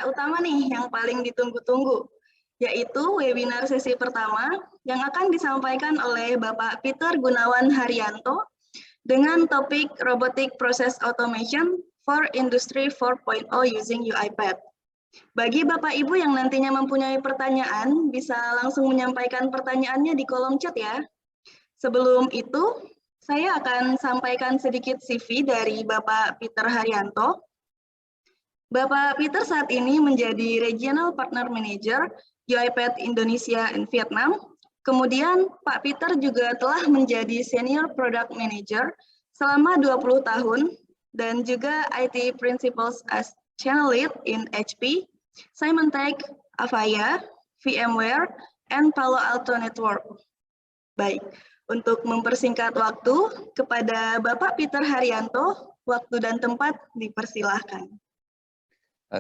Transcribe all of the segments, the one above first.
utama nih yang paling ditunggu-tunggu, yaitu webinar sesi pertama yang akan disampaikan oleh Bapak Peter Gunawan Haryanto dengan topik Robotic Process Automation for Industry 4.0 using UiPath. Bagi Bapak Ibu yang nantinya mempunyai pertanyaan, bisa langsung menyampaikan pertanyaannya di kolom chat ya. Sebelum itu, saya akan sampaikan sedikit CV dari Bapak Peter Haryanto. Bapak Peter saat ini menjadi Regional Partner Manager UiPath Indonesia dan Vietnam. Kemudian Pak Peter juga telah menjadi Senior Product Manager selama 20 tahun dan juga IT Principles as Channel Lead in HP, Symantec, Avaya, VMware, and Palo Alto Network. Baik, untuk mempersingkat waktu, kepada Bapak Peter Haryanto, waktu dan tempat dipersilahkan.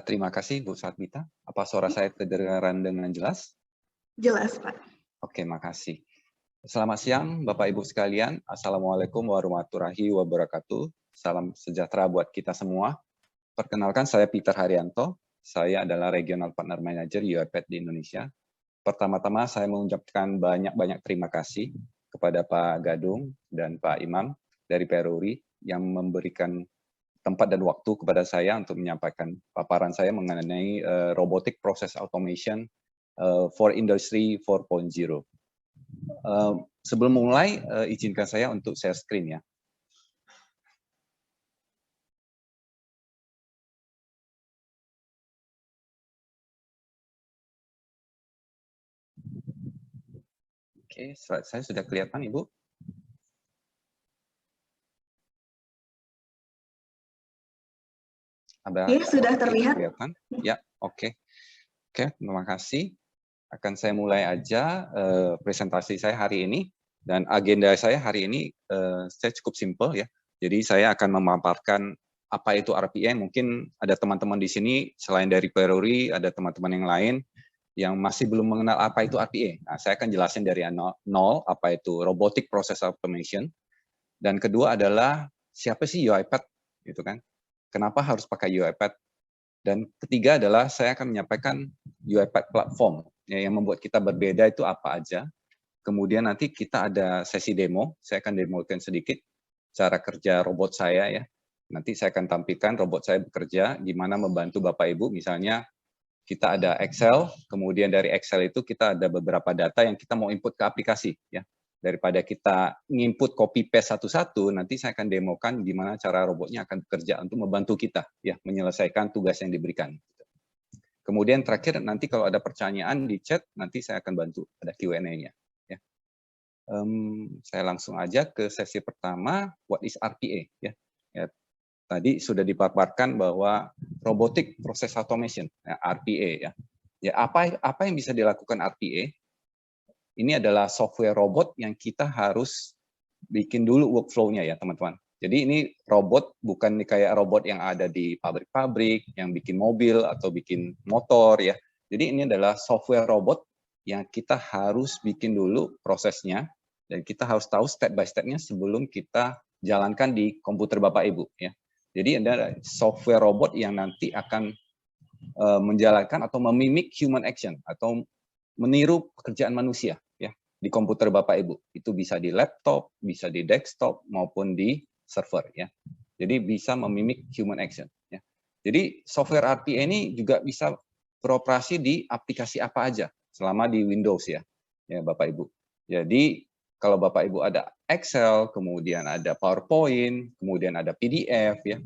Terima kasih Bu Satmita. Apa suara saya terdengaran dengan jelas? Jelas, Pak. Oke, makasih. Selamat siang Bapak Ibu sekalian. Assalamualaikum warahmatullahi wabarakatuh. Salam sejahtera buat kita semua. Perkenalkan, saya Peter Haryanto. Saya adalah Regional Partner Manager UiPath di Indonesia. Pertama-tama saya mengucapkan banyak-banyak terima kasih kepada Pak Gadung dan Pak Imam dari Peruri yang memberikan tempat dan waktu kepada saya untuk menyampaikan paparan saya mengenai Robotic Process Automation for Industry 4.0. Sebelum mulai, izinkan saya untuk share screen ya. Oke, slide saya sudah kelihatan, Ibu? Ya, sudah terlihat. Kelihatan? Ya, oke. Oke, terima kasih. Akan saya mulai aja presentasi saya hari ini. Dan agenda saya hari ini saya cukup simpel ya. Jadi saya akan memaparkan apa itu RPA. Mungkin ada teman-teman di sini selain dari Peruri, ada teman-teman yang lain yang masih belum mengenal apa itu RPA. Nah, saya akan jelasin dari nol apa itu Robotic Process Automation. Dan kedua adalah siapa sih UiPath, gitu kan? Kenapa harus pakai UiPath? Dan ketiga adalah saya akan menyampaikan UiPath Platform ya, yang membuat kita berbeda itu apa aja. Kemudian nanti kita ada sesi demo, saya akan demokan sedikit cara kerja robot saya ya. Nanti saya akan tampilkan robot saya bekerja, gimana membantu Bapak Ibu, misalnya kita ada Excel, kemudian dari Excel itu kita ada beberapa data yang kita mau input ke aplikasi ya. Daripada kita nginput copy paste satu-satu, nanti saya akan demokan gimana cara robotnya akan bekerja untuk membantu kita ya menyelesaikan tugas yang diberikan. Kemudian terakhir nanti kalau ada pertanyaan di chat, nanti saya akan bantu ada Q&A-nya. Ya. Saya langsung aja ke sesi pertama, what is RPA ya. Tadi sudah dipaparkan bahwa Robotic Process Automation, ya, RPA ya. Ya apa yang bisa dilakukan RPA? Ini adalah software robot yang kita harus bikin dulu workflow-nya ya teman-teman. Jadi ini robot bukan kayak robot yang ada di pabrik-pabrik, yang bikin mobil atau bikin motor ya. Jadi ini adalah software robot yang kita harus bikin dulu prosesnya, dan kita harus tahu step by step-nya sebelum kita jalankan di komputer Bapak Ibu ya. Jadi ada software robot yang nanti akan menjalankan atau memimik human action atau meniru pekerjaan manusia ya di komputer Bapak Ibu. Itu bisa di laptop, bisa di desktop maupun di server ya. Jadi bisa memimik human action ya. Jadi software RPA ini juga bisa beroperasi di aplikasi apa aja selama di Windows ya. Ya Bapak Ibu. Jadi kalau Bapak Ibu ada Excel, kemudian ada PowerPoint, kemudian ada PDF ya.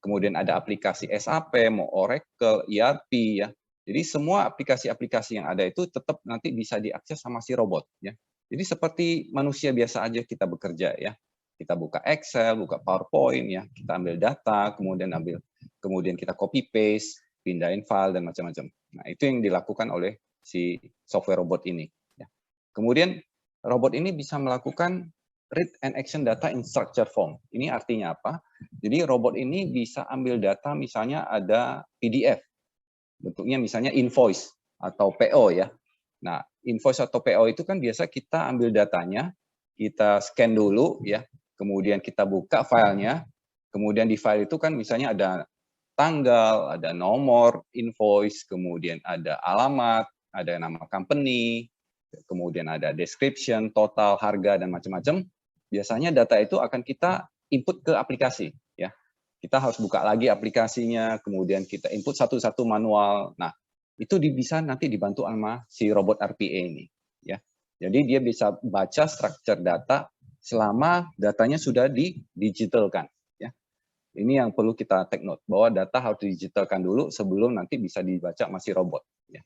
Kemudian ada aplikasi SAP, mau Oracle, ERP ya. Jadi semua aplikasi-aplikasi yang ada itu tetap nanti bisa diakses sama si robot ya. Jadi seperti manusia biasa aja kita bekerja ya. Kita buka Excel, buka PowerPoint ya, kita ambil data, kemudian kita copy paste, pindahin file dan macam-macam. Nah, itu yang dilakukan oleh si software robot ini ya. Kemudian robot ini bisa melakukan read and action data in structure form. Ini artinya apa? Jadi robot ini bisa ambil data misalnya ada PDF. Bentuknya misalnya invoice atau PO ya. Nah, invoice atau PO itu kan biasa kita ambil datanya, kita scan dulu ya, kemudian kita buka filenya, kemudian di file itu kan misalnya ada tanggal, ada nomor invoice, kemudian ada alamat, ada nama company, kemudian ada description, total, harga, dan macam-macam. Biasanya data itu akan kita input ke aplikasi. Ya, kita harus buka lagi aplikasinya, kemudian kita input satu-satu manual. Nah, itu bisa nanti dibantu sama si robot RPA ini. Ya, jadi dia bisa baca structure data selama datanya sudah didigitalkan. Ya, ini yang perlu kita take note, bahwa data harus didigitalkan dulu sebelum nanti bisa dibaca masih robot. Ya.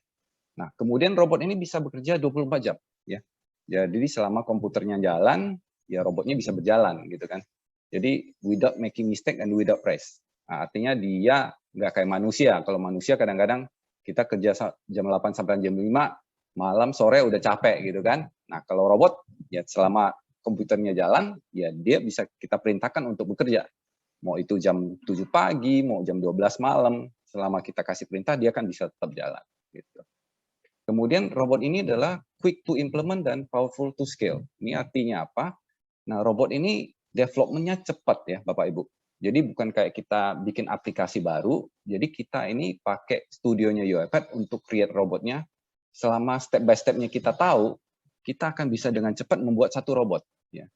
Nah, kemudian robot ini bisa bekerja 24 jam. Ya. Jadi selama komputernya jalan, ya robotnya bisa berjalan, gitu kan. Jadi without making mistake and without rest. Nah, artinya dia nggak kayak manusia. Kalau manusia kadang-kadang kita kerja jam 8 sampai jam 5, malam sore udah capek, gitu kan. Nah, kalau robot, ya selama komputernya jalan, ya dia bisa kita perintahkan untuk bekerja. Mau itu jam 7 pagi, mau jam 12 malam, selama kita kasih perintah, dia kan bisa tetap jalan. Gitu. Kemudian robot ini adalah quick to implement dan powerful to scale. Ini artinya apa? Nah, robot ini development-nya cepat ya, Bapak Ibu. Jadi bukan kayak kita bikin aplikasi baru, jadi kita ini pakai studionya UiPath untuk create robotnya. Selama step by step-nya kita tahu, kita akan bisa dengan cepat membuat satu robot. Ya.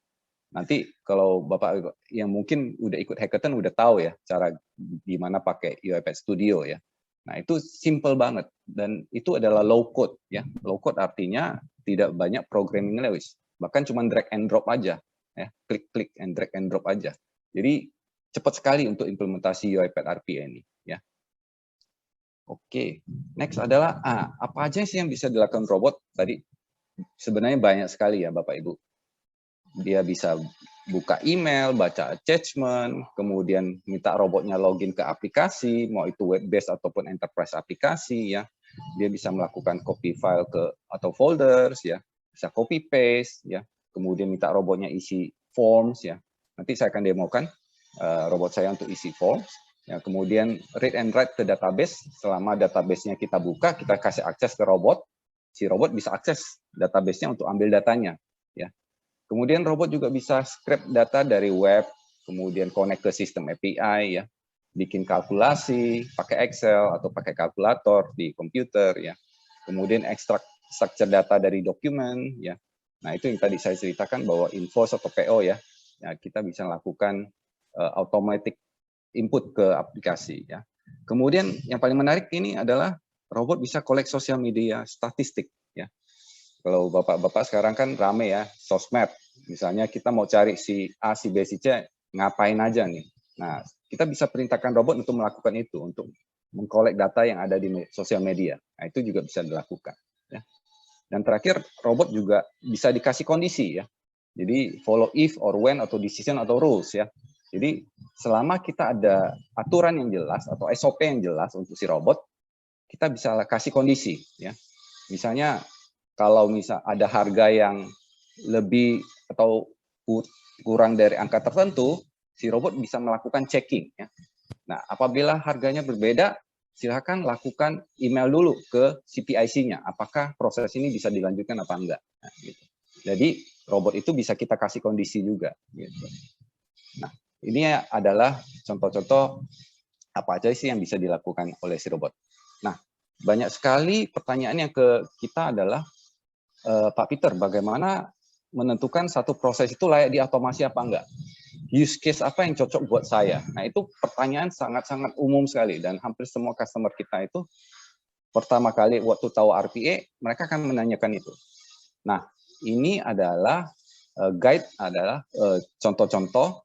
Nanti kalau Bapak yang mungkin udah ikut hackathon udah tahu ya cara gimana pakai UiPath Studio ya. Nah, itu simple banget dan itu adalah low code ya. Low code artinya tidak banyak programming language. Bahkan cuma drag and drop aja ya. Klik and drag and drop aja. Jadi cepat sekali untuk implementasi UiPath RPA ini ya. Oke, next adalah apa aja sih yang bisa dilakukan robot? Tadi sebenarnya banyak sekali ya Bapak Ibu. Dia bisa buka email, baca attachment, kemudian minta robotnya login ke aplikasi, mau itu web-based ataupun enterprise aplikasi ya. Dia bisa melakukan copy file ke atau folders ya, bisa copy paste ya. Kemudian minta robotnya isi forms ya. Nanti saya akan demokan robot saya untuk isi forms. Ya, kemudian read and write ke database. Selama database-nya kita buka, kita kasih akses ke robot. Si robot bisa akses database-nya untuk ambil datanya. Ya. Kemudian robot juga bisa scrape data dari web, kemudian connect ke sistem API ya, bikin kalkulasi pakai Excel atau pakai kalkulator di komputer ya. Kemudian ekstrak structure data dari dokumen ya. Nah, itu yang tadi saya ceritakan bahwa invoice atau PO ya. Ya, kita bisa lakukan automatic input ke aplikasi ya. Kemudian yang paling menarik ini adalah robot bisa collect sosial media statistik ya. Kalau bapak-bapak sekarang kan rame ya, sosmed. Misalnya kita mau cari si A, si B, si C, ngapain aja nih. Nah, kita bisa perintahkan robot untuk melakukan itu, untuk mengkolek data yang ada di sosial media. Nah, itu juga bisa dilakukan. Ya. Dan terakhir, robot juga bisa dikasih kondisi ya. Jadi follow if or when atau decision atau rules ya. Jadi selama kita ada aturan yang jelas atau SOP yang jelas untuk si robot, kita bisa kasih kondisi ya. Misalnya kalau misal ada harga yang lebih atau kurang dari angka tertentu, si robot bisa melakukan checking. Ya. Nah, apabila harganya berbeda, silakan lakukan email dulu ke CPIC-nya. Apakah proses ini bisa dilanjutkan apa enggak? Nah, gitu. Jadi robot itu bisa kita kasih kondisi juga. Gitu. Nah, ini adalah contoh-contoh apa aja sih yang bisa dilakukan oleh si robot. Nah, banyak sekali pertanyaan yang ke kita adalah, Pak Peter, bagaimana menentukan satu proses itu layak diotomasi apa enggak? Use case apa yang cocok buat saya? Nah, itu pertanyaan sangat-sangat umum sekali dan hampir semua customer kita itu pertama kali waktu tahu RPA, mereka akan menanyakan itu. Nah, ini adalah guide adalah contoh-contoh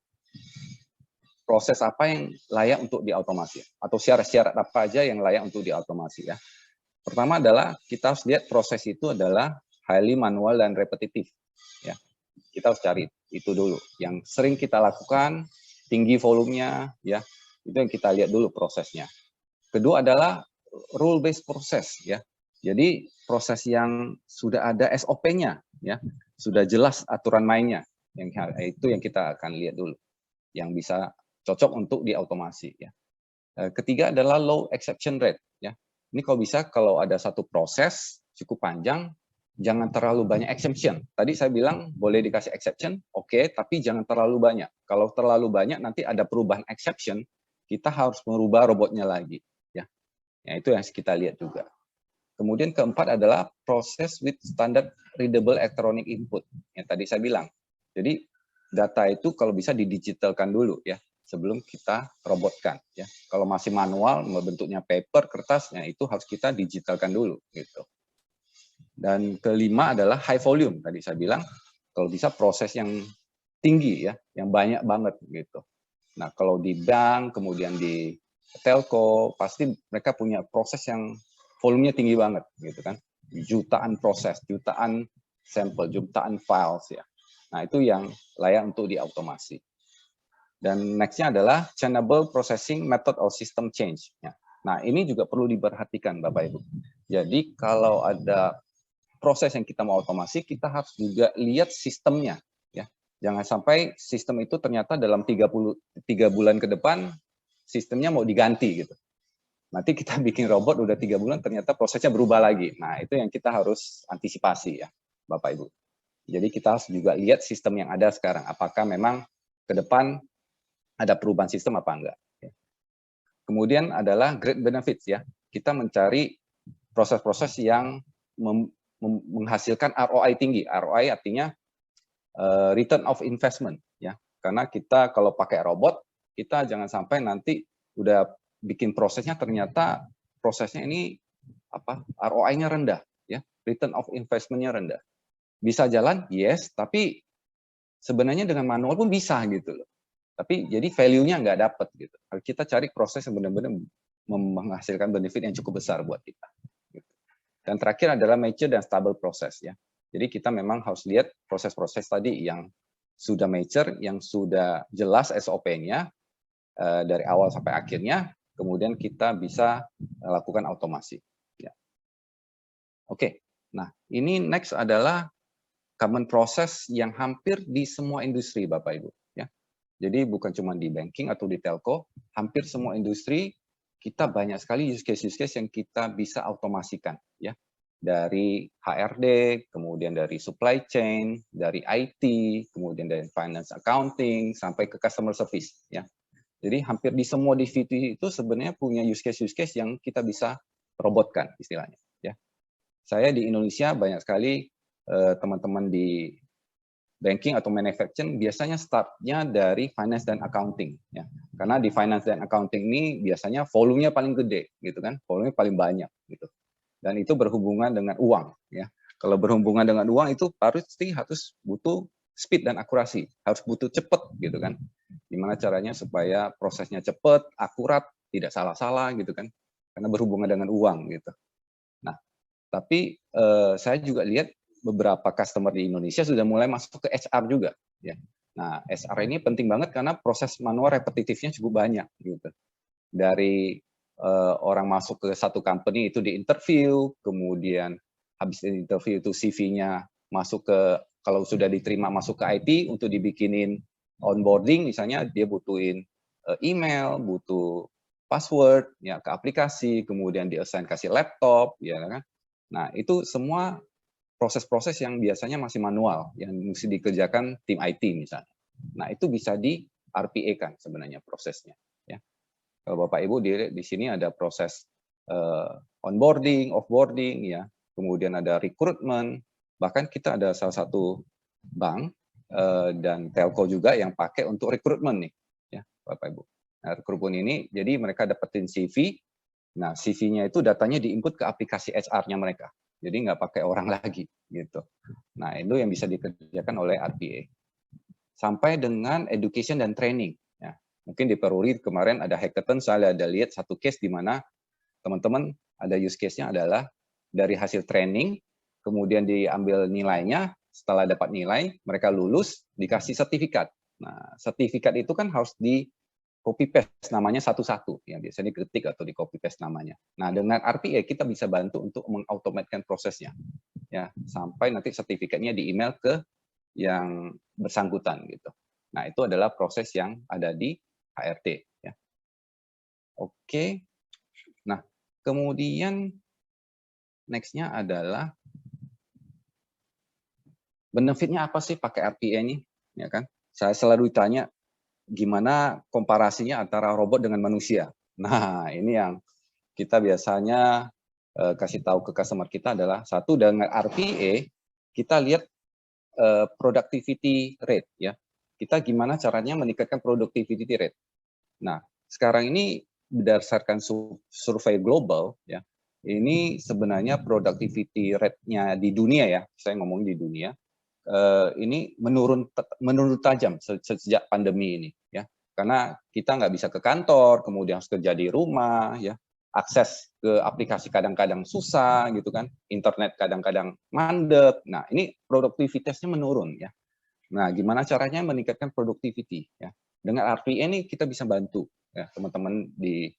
proses apa yang layak untuk diotomasi atau syarat-syarat apa aja yang layak untuk diotomasi ya. Pertama adalah kita harus lihat proses itu adalah highly manual dan repetitif. Ya, kita harus cari itu dulu. Yang sering kita lakukan, tinggi volumenya, ya, itu yang kita lihat dulu prosesnya. Kedua adalah rule based proses, ya. Jadi proses yang sudah ada SOP-nya, ya, sudah jelas aturan mainnya. Itu yang kita akan lihat dulu, yang bisa cocok untuk diotomasi. Ya. Ketiga adalah low exception rate. Ya. Ini kalau bisa, kalau ada satu proses cukup panjang, jangan terlalu banyak exception. Tadi saya bilang boleh dikasih exception, oke, tapi jangan terlalu banyak. Kalau terlalu banyak nanti ada perubahan exception, kita harus merubah robotnya lagi. Ya, itu yang kita lihat juga. Kemudian keempat adalah proses with standard readable electronic input. Yang tadi saya bilang. Jadi data itu kalau bisa didigitalkan dulu ya sebelum kita robotkan ya. Kalau masih manual bentuknya paper, kertasnya itu harus kita digitalkan dulu gitu. Dan kelima adalah high volume. Tadi saya bilang kalau bisa proses yang tinggi ya, yang banyak banget gitu. Nah, kalau di bank kemudian di telco pasti mereka punya proses yang volumenya tinggi banget gitu kan, jutaan proses, jutaan sampel, jutaan files ya. Nah itu yang layak untuk diautomasi. Dan nextnya adalah chainable processing method or system change. Ya. Nah ini juga perlu diperhatikan Bapak Ibu. Jadi kalau ada proses yang kita mau otomasi, kita harus juga lihat sistemnya. Ya. Jangan sampai sistem itu ternyata dalam 3 bulan ke depan sistemnya mau diganti gitu. Nanti kita bikin robot udah 3 bulan ternyata prosesnya berubah lagi. Nah itu yang kita harus antisipasi ya Bapak Ibu. Jadi kita harus juga lihat sistem yang ada sekarang. Apakah memang ke depan ada perubahan sistem apa enggak. Kemudian adalah great benefits ya. Kita mencari proses-proses yang menghasilkan ROI tinggi. ROI artinya return of investment ya. Karena kita kalau pakai robot, kita jangan sampai nanti udah bikin prosesnya ternyata prosesnya ini ROI-nya rendah ya, return of investment-nya rendah. Bisa jalan, yes, tapi sebenarnya dengan manual pun bisa gitu loh. Tapi jadi value-nya nggak dapat gitu. Kita cari proses yang benar-benar menghasilkan benefit yang cukup besar buat kita. Dan terakhir adalah mature dan stable proses ya. Jadi kita memang harus lihat proses-proses tadi yang sudah mature, yang sudah jelas SOP-nya dari awal sampai akhirnya, kemudian kita bisa lakukan otomasi. Ya. Oke, nah ini next adalah common process yang hampir di semua industri Bapak Ibu. Ya. Jadi bukan cuma di banking atau di telco, hampir semua industri kita banyak sekali use case yang kita bisa otomasikan. Ya. Dari HRD, kemudian dari supply chain, dari IT, kemudian dari finance accounting, sampai ke customer service. Ya. Jadi hampir di semua divisi itu sebenarnya punya use case yang kita bisa robotkan istilahnya. Ya, saya di Indonesia banyak sekali teman-teman di banking atau manufacturing biasanya startnya dari finance dan accounting. Ya, karena di finance dan accounting ini biasanya volumenya paling gede, gitu kan, volumenya paling banyak, gitu. Dan itu berhubungan dengan uang. Ya, kalau berhubungan dengan uang itu harus butuh speed dan akurasi, harus butuh cepat, gitu kan. Gimana caranya supaya prosesnya cepat, akurat, tidak salah-salah gitu kan, karena berhubungan dengan uang gitu. Nah, tapi saya juga lihat beberapa customer di Indonesia sudah mulai masuk ke HR juga. Ya. Nah, HR ini penting banget karena proses manual repetitifnya cukup banyak gitu. Dari orang masuk ke satu company itu di interview, kemudian habis interview itu CV-nya masuk ke, kalau sudah diterima masuk ke IT untuk dibikinin onboarding, misalnya dia butuhin email, butuh password ya ke aplikasi, kemudian di-assign kasih laptop ya kan. Nah, itu semua proses-proses yang biasanya masih manual yang mesti dikerjakan tim IT misalnya. Nah, itu bisa di RPA kan sebenarnya prosesnya ya. Kalau Bapak Ibu di sini ada proses onboarding, offboarding ya. Kemudian ada recruitment, bahkan kita ada salah satu bank dan telco juga yang pakai untuk rekrutmen nih, ya Bapak Ibu. Nah, rekrutmen ini, jadi mereka dapetin CV, nah CV-nya itu datanya diinput ke aplikasi HR-nya mereka, jadi nggak pakai orang lagi, gitu. Nah itu yang bisa dikerjakan oleh RPA. Sampai dengan education dan training. Ya. Mungkin di Peruri kemarin ada hackathon, saya ada lihat satu case di mana teman-teman ada use case-nya adalah dari hasil training, kemudian diambil nilainya, setelah dapat nilai, mereka lulus, dikasih sertifikat. Nah, sertifikat itu kan harus di copy paste namanya satu-satu, ya biasanya diketik atau di copy paste namanya. Nah, dengan RPA kita bisa bantu untuk mengautomatkan prosesnya, ya sampai nanti sertifikatnya di email ke yang bersangkutan gitu. Nah, itu adalah proses yang ada di HRD. Ya. Oke. Nah, kemudian next-nya adalah benefitnya apa sih pakai RPA ini, ya kan? Saya selalu ditanya, gimana komparasinya antara robot dengan manusia. Nah, ini yang kita biasanya kasih tahu ke customer kita adalah, satu, dengan RPA kita lihat productivity rate ya. Kita gimana caranya meningkatkan productivity rate. Nah, sekarang ini berdasarkan survei global ya, ini sebenarnya productivity rate-nya di dunia ya, saya ngomong di dunia, ini menurun tajam sejak pandemi ini ya. Karena kita nggak bisa ke kantor, kemudian harus kerja di rumah ya, akses ke aplikasi kadang-kadang susah gitu kan, internet kadang-kadang mandek. Nah, ini produktivitasnya menurun ya. Nah, gimana caranya meningkatkan productivity ya? Dengan RPA ini kita bisa bantu ya teman-teman di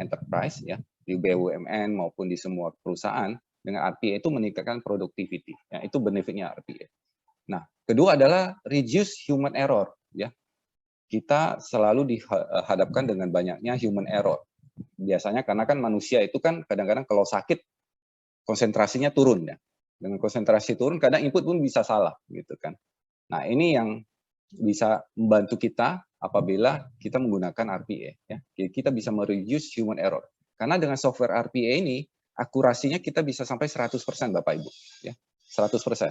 enterprise ya, di BUMN maupun di semua perusahaan. Dengan RPA itu meningkatkan productivity ya, itu benefitnya RPA. Nah, kedua adalah reduce human error ya. Kita selalu dihadapkan dengan banyaknya human error. Biasanya karena kan manusia itu kan kadang-kadang kalau sakit konsentrasinya turun ya. Dengan konsentrasi turun kadang input pun bisa salah gitu kan. Nah, ini yang bisa membantu kita apabila kita menggunakan RPA ya. Kita bisa mereduce human error. Karena dengan software RPA ini akurasinya kita bisa sampai 100% Bapak Ibu ya. 100%.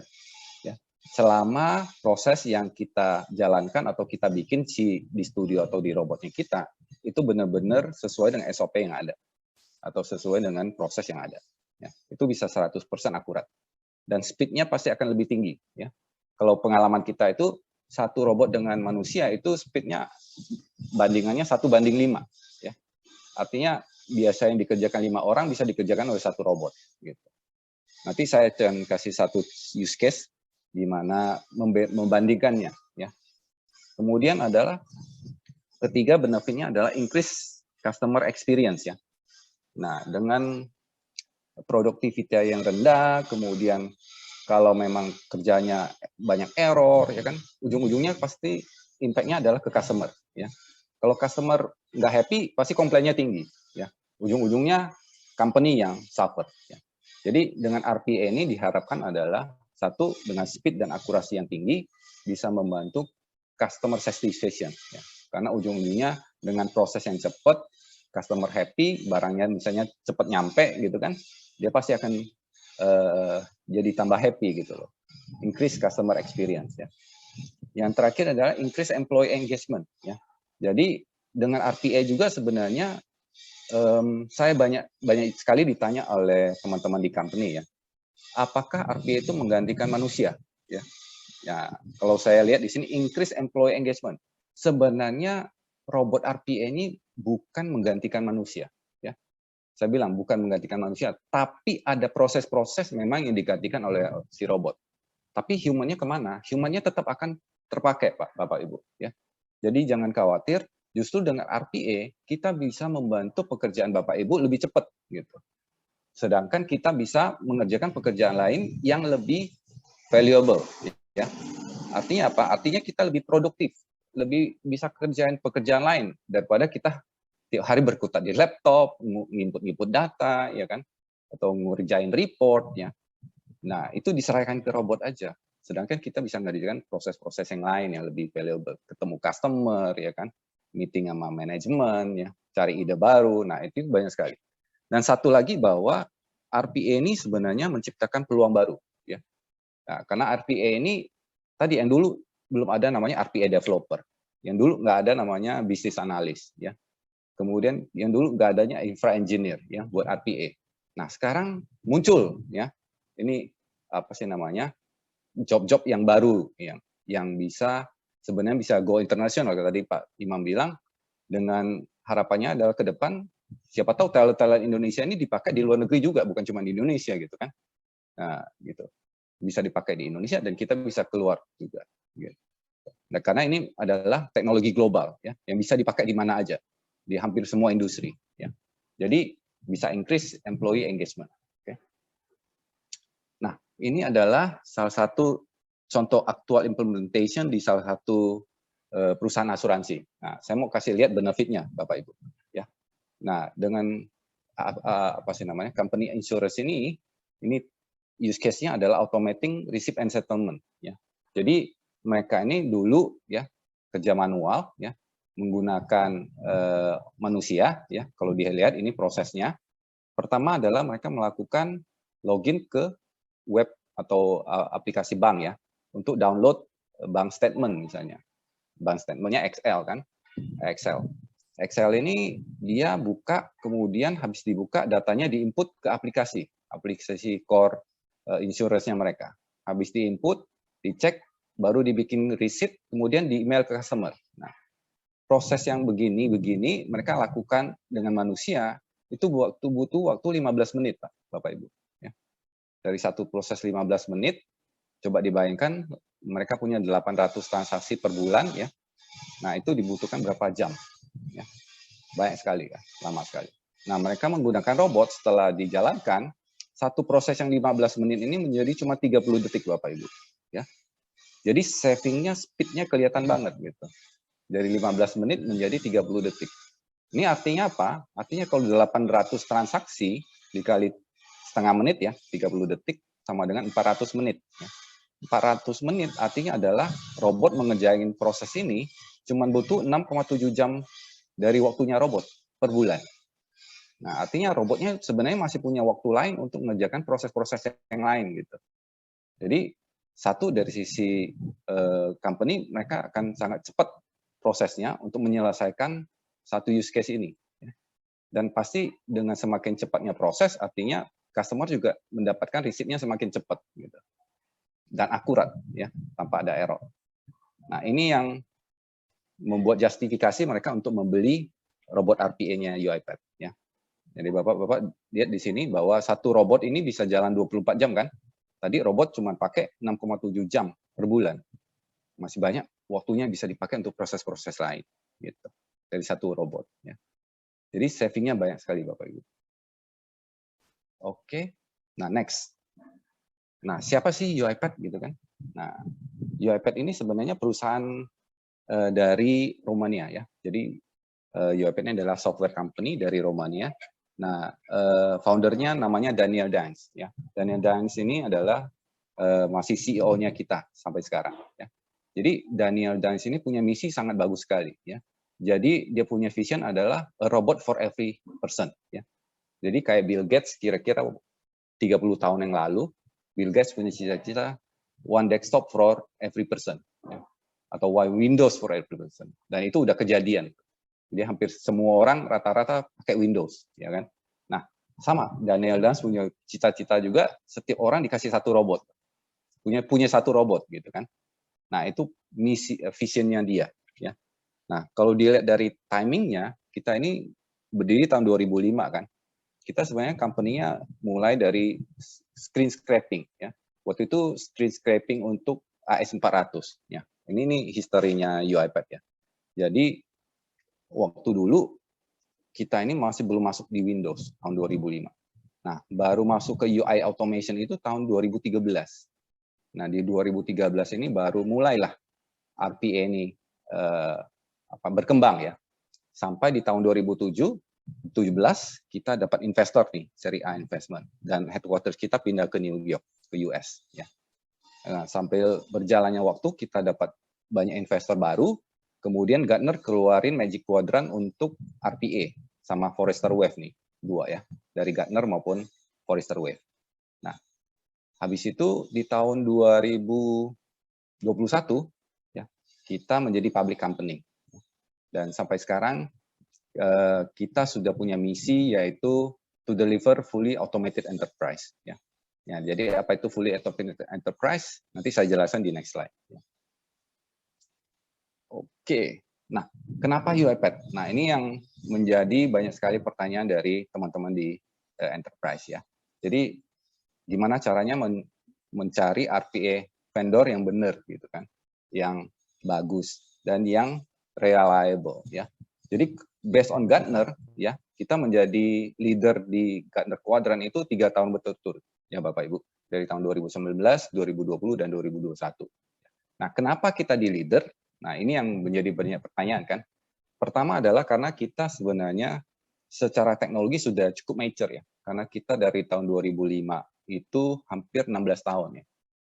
Ya. Selama proses yang kita jalankan atau kita bikin di studio atau di robotnya kita itu benar-benar sesuai dengan SOP yang ada atau sesuai dengan proses yang ada. Ya. Itu bisa 100% akurat. Dan speed-nya pasti akan lebih tinggi ya. Kalau pengalaman kita itu satu robot dengan manusia itu speed-nya bandingannya 1:5 ya. Artinya biasa yang dikerjakan 5 orang bisa dikerjakan oleh satu robot gitu. Nanti saya akan kasih satu use case di mana membandingkannya ya. Kemudian adalah ketiga benefitnya adalah increase customer experience ya. Nah, dengan produktivitas yang rendah, kemudian kalau memang kerjanya banyak error ya kan, ujung-ujungnya pasti impact-nya adalah ke customer ya. Kalau customer nggak happy pasti komplainnya tinggi ya. Ujung-ujungnya company yang suffer ya. Jadi dengan RPA ini diharapkan adalah satu, dengan speed dan akurasi yang tinggi bisa membantu customer satisfaction ya. Karena ujung-ujungnya dengan proses yang cepat, customer happy, barangnya misalnya cepat nyampe gitu kan, dia pasti akan jadi tambah happy gitu loh. Increase customer experience ya. Yang terakhir adalah increase employee engagement ya. Jadi dengan RPA juga sebenarnya saya banyak sekali ditanya oleh teman-teman di company ya. Apakah RPA itu menggantikan manusia ya? Ya, kalau saya lihat di sini increase employee engagement. Sebenarnya robot RPA ini bukan menggantikan manusia ya. Saya bilang bukan menggantikan manusia, tapi ada proses-proses memang yang digantikan oleh si robot. Tapi human-nya kemana? Human-nya tetap akan terpakai, Pak, Bapak, Ibu. Ya. Jadi jangan khawatir, justru dengan RPA kita bisa membantu pekerjaan Bapak Ibu lebih cepat. Gitu. Sedangkan kita bisa mengerjakan pekerjaan lain yang lebih valuable. Ya. Artinya apa? Artinya kita lebih produktif, lebih bisa kerjain pekerjaan lain daripada kita tiap hari berkutat di laptop, nginput data, ya kan, atau ngerjain report, ya. Nah, itu diserahkan ke robot aja. Sedangkan kita bisa ngerjakan proses-proses yang lain yang lebih valuable, ketemu customer, ya kan, meeting sama manajemen, ya, cari ide baru. Nah, itu banyak sekali. Dan satu lagi bahwa RPA ini sebenarnya menciptakan peluang baru, ya. Nah, karena RPA ini tadi yang dulu belum ada namanya RPA developer, yang dulu nggak ada namanya business analyst, ya. Kemudian yang dulu nggak adanya infra engineer ya buat RPA. Nah sekarang muncul ya ini apa sih namanya job-job yang baru yang bisa sebenarnya bisa go internasional. Tadi Pak Imam bilang dengan harapannya adalah ke depan siapa tahu talent-talent Indonesia ini dipakai di luar negeri juga, bukan cuma di Indonesia gitu kan. Nah gitu bisa dipakai di Indonesia dan kita bisa keluar juga. Gitu. Nah, karena ini adalah teknologi global ya yang bisa dipakai di mana aja, di hampir semua industri ya. Jadi bisa increase employee engagement. Okay. Nah, ini adalah salah satu contoh aktual implementation di salah satu perusahaan asuransi. Nah, saya mau kasih lihat benefitnya Bapak Ibu ya. Nah, dengan apa sih namanya? Company insurance ini use case-nya adalah automating receipt and settlement ya. Jadi mereka ini dulu ya kerja manual ya, menggunakan manusia ya. Kalau dilihat ini prosesnya. Pertama adalah mereka melakukan login ke web atau aplikasi bank ya untuk download bank statement misalnya. Bank statementnya Excel kan, Excel. Excel ini dia buka, kemudian habis dibuka datanya diinput ke aplikasi core insurance-nya mereka. Habis diinput, dicek, baru dibikin receipt, kemudian di email ke customer. Nah, proses yang begini mereka lakukan dengan manusia itu butuh waktu 15 menit, Pak, Bapak Ibu. Ya. Dari satu proses 15 menit, coba dibayangkan mereka punya 800 transaksi per bulan ya. Nah, itu dibutuhkan berapa jam? Ya. Banyak sekali, ya, lama sekali. Nah, mereka menggunakan robot setelah dijalankan, satu proses yang 15 menit ini menjadi cuma 30 detik, Bapak Ibu. Ya. Jadi savingnya, speed-nya kelihatan banget gitu. Dari 15 menit menjadi 30 detik. Ini artinya apa? Artinya kalau 800 transaksi dikali setengah menit ya, 30 detik sama dengan 400 menit. Ya. 400 menit artinya adalah robot mengerjain proses ini cuma butuh 6,7 jam dari waktunya robot per bulan. Nah, artinya robotnya sebenarnya masih punya waktu lain untuk mengerjakan proses-proses yang lain gitu. Jadi satu dari sisi company mereka akan sangat cepat prosesnya untuk menyelesaikan satu use case ini. Dan pasti dengan semakin cepatnya proses, artinya customer juga mendapatkan receipt-nya semakin cepat. Gitu. Dan akurat, ya, tanpa ada error. Nah, ini yang membuat justifikasi mereka untuk membeli robot RPA-nya UiPath. Ya. Jadi Bapak-Bapak lihat di sini bahwa satu robot ini bisa jalan 24 jam kan? Tadi robot cuma pakai 6,7 jam per bulan. Masih banyak waktunya bisa dipakai untuk proses-proses lain. Gitu. Dari satu robot. Ya. Jadi savingnya banyak sekali Bapak Ibu. Oke, nah next. Nah siapa sih UiPath gitu kan? Nah UiPath ini sebenarnya perusahaan dari Romania ya. Jadi UiPath ini adalah software company dari Romania. Nah foundernya namanya Daniel Dines ya. Daniel Dines ini adalah masih CEO-nya kita sampai sekarang ya. Jadi Daniel Dines ini punya misi sangat bagus sekali ya. Jadi dia punya vision adalah a robot for every person ya. Jadi kayak Bill Gates kira-kira 30 tahun yang lalu Bill Gates punya cita-cita one desktop for every person ya. Atau one Windows for every person. Dan itu udah kejadian. Jadi hampir semua orang rata-rata pakai Windows ya kan. Nah, sama Daniel Dines punya cita-cita juga setiap orang dikasih satu robot. Punya satu robot gitu kan. Nah, itu misi visionnya dia ya. Nah, kalau dilihat dari timingnya, kita ini berdiri tahun 2005 kan. Kita sebenarnya company-nya mulai dari screen scraping ya. Waktu itu screen scraping untuk AS400 ya. Ini nih historinya UiPath ya. Jadi waktu dulu kita ini masih belum masuk di Windows tahun 2005. Nah, baru masuk ke UI automation itu tahun 2013. Nah, di 2013 ini baru mulailah RPA ini berkembang ya. Sampai di tahun 2017 kita dapat investor nih, seri A investment, dan headquarters kita pindah ke New York, ke US ya. Nah, sampai berjalannya waktu kita dapat banyak investor baru, kemudian Gartner keluarin Magic Quadrant untuk RPA sama Forrester Wave nih, dua ya, dari Gartner maupun Forrester Wave. Nah, habis itu di tahun 2021 ya, kita menjadi public company. Dan sampai sekarang kita sudah punya misi yaitu to deliver fully automated enterprise ya. Ya, jadi apa itu fully automated enterprise? Nanti saya jelaskan di next slide. Oke. Nah, kenapa UiPath? Nah, ini yang menjadi banyak sekali pertanyaan dari teman-teman di enterprise ya. Jadi gimana caranya mencari RPA vendor yang benar gitu kan, yang bagus dan yang reliable ya. Jadi based on Gartner ya, kita menjadi leader di Gartner Quadrant itu 3 tahun berturut-turut ya Bapak Ibu, dari tahun 2019, 2020 dan 2021. Nah, kenapa kita di leader? Nah, ini yang menjadi banyak pertanyaan kan. Pertama adalah karena kita sebenarnya secara teknologi sudah cukup mature ya. Karena kita dari tahun 2005 itu hampir 16 tahun ya.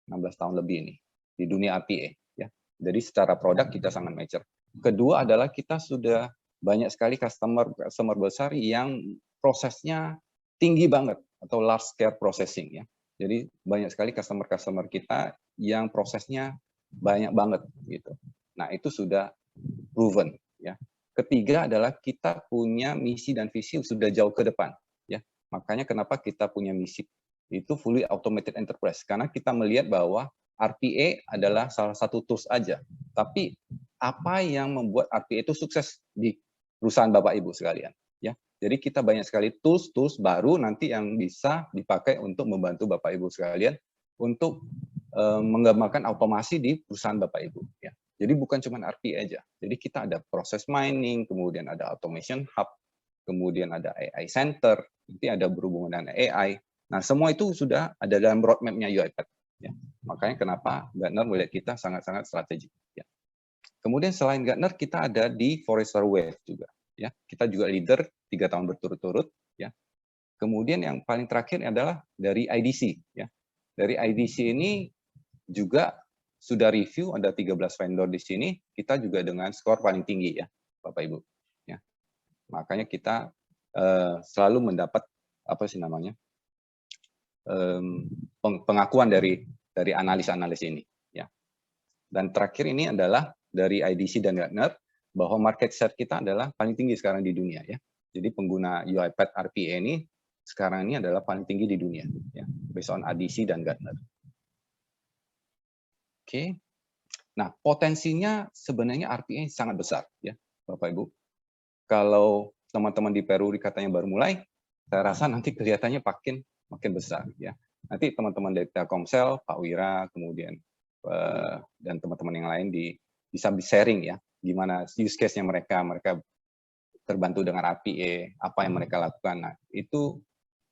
16 tahun lebih nih di dunia RPA ya. Jadi secara produk kita sangat mature. Kedua adalah kita sudah banyak sekali customer besar yang prosesnya tinggi banget atau large scale processing ya. Jadi banyak sekali customer kita yang prosesnya banyak banget gitu. Nah, itu sudah proven ya. Ketiga adalah kita punya misi dan visi sudah jauh ke depan ya. Makanya kenapa kita punya misi itu fully automated enterprise, karena kita melihat bahwa RPA adalah salah satu tools aja. Tapi apa yang membuat RPA itu sukses di perusahaan Bapak Ibu sekalian ya. Jadi kita banyak sekali tools baru nanti yang bisa dipakai untuk membantu Bapak Ibu sekalian untuk mengembangkan otomasi di perusahaan Bapak Ibu ya. Jadi bukan cuma RPA aja. Jadi kita ada proses mining, kemudian ada automation hub, kemudian ada AI center, nanti ada berhubungan dengan AI. Nah, semua itu sudah ada dalam roadmap-nya UiPath ya. Makanya kenapa Gartner melihat kita sangat-sangat strategik ya. Kemudian selain Gartner kita ada di Forrester Wave juga ya. Kita juga leader 3 tahun berturut-turut ya. Kemudian yang paling terakhir adalah dari IDC ya. Dari IDC ini juga sudah review, ada 13 vendor di sini, kita juga dengan skor paling tinggi ya, Bapak Ibu. Ya. Makanya kita selalu mendapat apa sih namanya pengakuan dari analis-analis ini. Ya. Dan terakhir ini adalah dari IDC dan Gartner bahwa market share kita adalah paling tinggi sekarang di dunia ya. Jadi pengguna UiPath RPA ini sekarang ini adalah paling tinggi di dunia ya, based on IDC dan Gartner. Oke. Nah, potensinya sebenarnya RPA sangat besar ya, Bapak Ibu. Kalau teman-teman di Peru katanya baru mulai, saya rasa nanti kelihatannya makin besar ya. Nanti teman-teman dari Telkomsel, Pak Wira, kemudian dan teman-teman yang lain bisa sharing ya, gimana use case-nya mereka terbantu dengan RPA, apa yang mereka lakukan. Nah, itu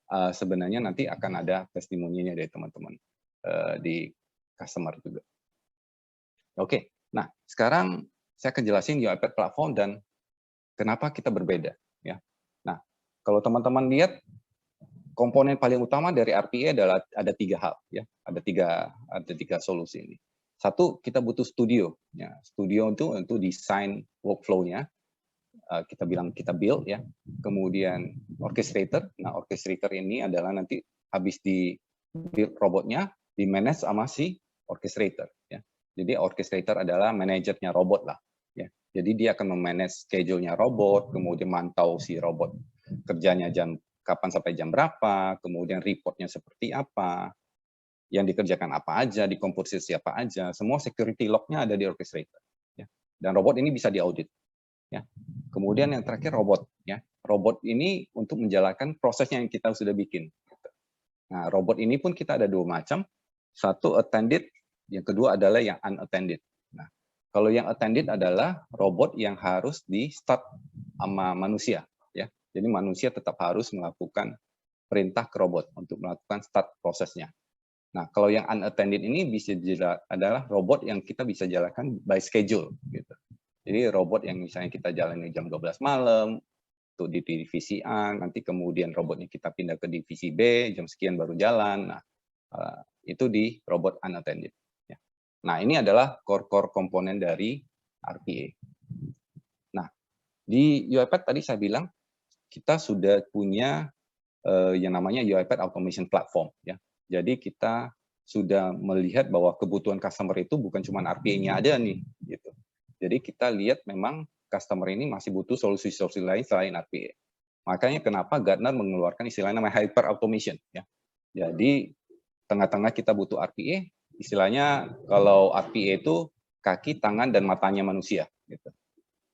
sebenarnya nanti akan ada testimoninya dari teman-teman di customer juga. Oke, nah sekarang saya akan jelasin UiPath Platform dan kenapa kita berbeda. Ya. Nah, kalau teman-teman lihat, komponen paling utama dari RPA adalah ada 3 hal. Ya. Ada tiga solusi ini. Satu, kita butuh studio. Ya. Studio itu untuk desain workflow-nya. Kita build. Ya. Kemudian orchestrator. Nah, orchestrator ini adalah nanti habis di build robotnya, di manage sama si orchestrator. Ya. Jadi orchestrator adalah manajernya robot lah. Ya. Jadi dia akan memanage schedule-nya robot, kemudian mantau si robot kerjanya kapan sampai jam berapa, kemudian report-nya seperti apa, yang dikerjakan apa aja, dikomposisi apa aja, semua security log-nya ada di orchestrator. Ya. Dan robot ini bisa diaudit. Ya. Kemudian yang terakhir robot. Ya. Robot ini untuk menjalankan prosesnya yang kita sudah bikin. Nah, robot ini pun kita ada 2 macam. Satu attended, yang kedua adalah yang unattended. Nah, kalau yang attended adalah robot yang harus di-start sama manusia. Ya. Jadi manusia tetap harus melakukan perintah ke robot untuk melakukan start prosesnya. Nah, kalau yang unattended ini bisa adalah robot yang kita bisa jalankan by schedule. Gitu. Jadi robot yang misalnya kita jalani jam 12 malam, untuk di divisi A, nanti kemudian robotnya kita pindah ke divisi B, jam sekian baru jalan. Nah, itu di robot unattended. Nah, ini adalah core komponen dari RPA. Nah, di UiPath tadi saya bilang, kita sudah punya yang namanya UiPath Automation Platform. Ya. Jadi kita sudah melihat bahwa kebutuhan customer itu bukan cuma RPA-nya ada nih. Gitu. Jadi kita lihat memang customer ini masih butuh solusi-solusi lain selain RPA. Makanya kenapa Gartner mengeluarkan istilahnya namanya hyper automation. Ya. Jadi tengah-tengah kita butuh RPA, istilahnya kalau RPA itu kaki, tangan, dan matanya manusia. Gitu.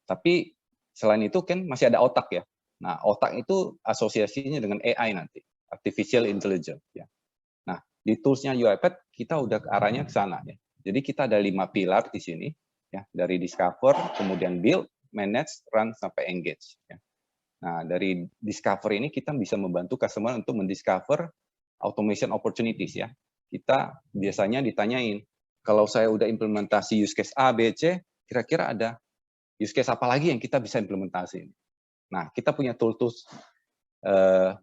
Tapi selain itu kan masih ada otak ya. Nah, otak itu asosiasinya dengan AI nanti, artificial intelligence. Ya. Nah, di tools-nya UiPath kita udah ke arahnya ke sana. Ya. Jadi kita ada 5 pilar di sini, ya, dari discover, kemudian build, manage, run, sampai engage. Ya. Nah, dari discover ini kita bisa membantu customer untuk mendiscover automation opportunities ya. Kita biasanya ditanyain, kalau saya udah implementasi use case A, B, C, kira-kira ada use case apa lagi yang kita bisa implementasi? Nah, kita punya tools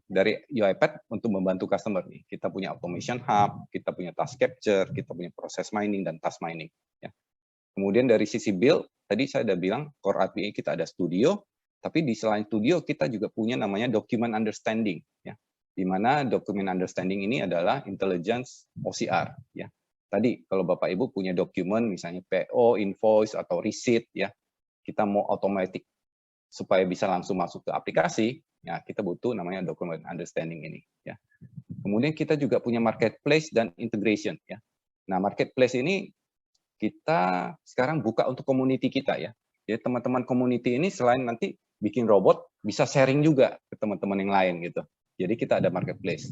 dari UiPath untuk membantu customer nih. Kita punya automation hub, kita punya task capture, kita punya proses mining dan task mining. Ya. Kemudian dari sisi build, tadi saya udah bilang core RPA kita ada Studio, tapi di selain Studio kita juga punya namanya document understanding, ya. Di mana document understanding ini adalah intelligence OCR, ya. Tadi kalau Bapak Ibu punya dokumen misalnya PO, invoice atau receipt, ya, kita mau automatic supaya bisa langsung masuk ke aplikasi, ya kita butuh namanya document understanding ini, ya. Kemudian kita juga punya marketplace dan integration, ya. Nah, marketplace ini kita sekarang buka untuk community kita, ya. Jadi teman-teman community ini selain nanti bikin robot, bisa sharing juga ke teman-teman yang lain gitu. Jadi kita ada marketplace.